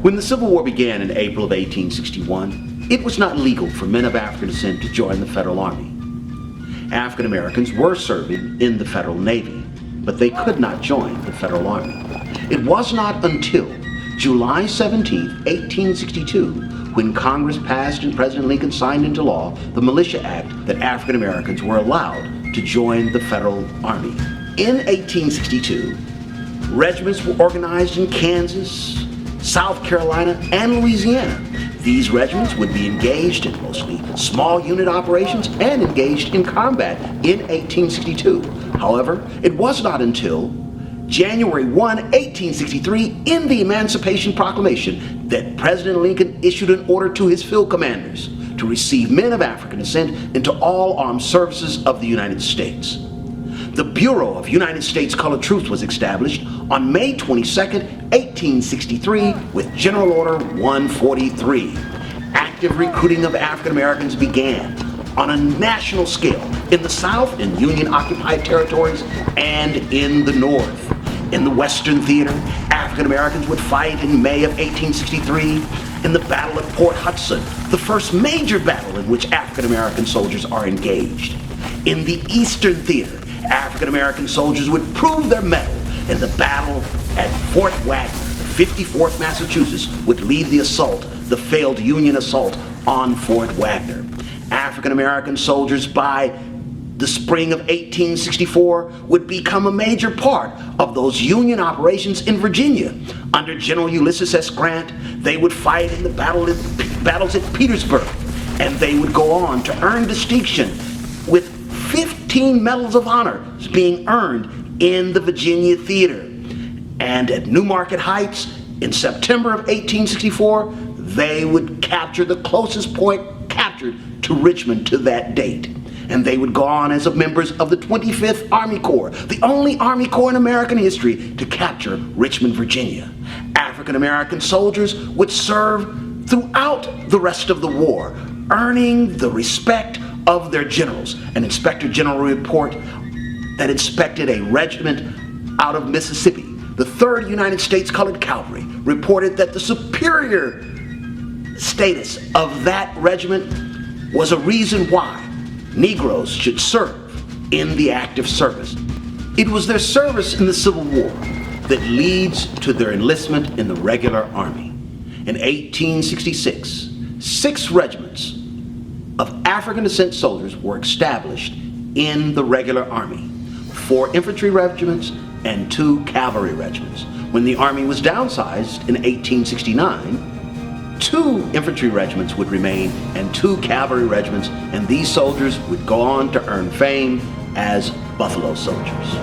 When the Civil War began in April of 1861, it was not legal for men of African descent to join the Federal Army. African Americans were serving in the Federal Navy, but they could not join the Federal Army. It was not until July 17, 1862, when Congress passed and President Lincoln signed into law the Militia Act, that African Americans were allowed to join the Federal Army. In 1862, regiments were organized in Kansas, South Carolina, and Louisiana. These regiments would be engaged in mostly small unit operations and engaged in combat in 1862. However, it was not until January 1, 1863, in the Emancipation Proclamation, that President Lincoln issued an order to his field commanders to receive men of African descent into all armed services of the United States. The Bureau of United States Colored Troops was established on May 22, 1863, with General Order 143. Active recruiting of African Americans began on a national scale in the South, in Union-occupied territories, and in the North. In the Western Theater, African Americans would fight in May of 1863 in the Battle of Port Hudson, the first major battle in which African American soldiers are engaged. In the Eastern Theater, African American soldiers would prove their mettle in the battle at Fort Wagner. The 54th Massachusetts would lead the assault, the failed Union assault on Fort Wagner. African American soldiers by the spring of 1864 would become a major part of those Union operations in Virginia. Under General Ulysses S. Grant, they would fight in the battles at Petersburg, and they would go on to earn distinction, with 15 Medals of Honor being earned in the Virginia Theater. And at Newmarket Heights, in September of 1864, they would capture the closest point captured to Richmond to that date. And they would go on as members of the 25th Army Corps, the only Army Corps in American history to capture Richmond, Virginia. African American soldiers would serve throughout the rest of the war, earning the respect of their generals. An Inspector General report that inspected a regiment out of Mississippi, the 3rd United States Colored Cavalry, reported that the superior status of that regiment was a reason why Negroes should serve in the active service. It was their service in the Civil War that leads to their enlistment in the regular army. In 1866, 6 regiments of African descent soldiers were established in the regular army, 4 infantry regiments and 2 cavalry regiments. When the army was downsized in 1869, 2 infantry regiments would remain and 2 cavalry regiments, and these soldiers would go on to earn fame as Buffalo Soldiers.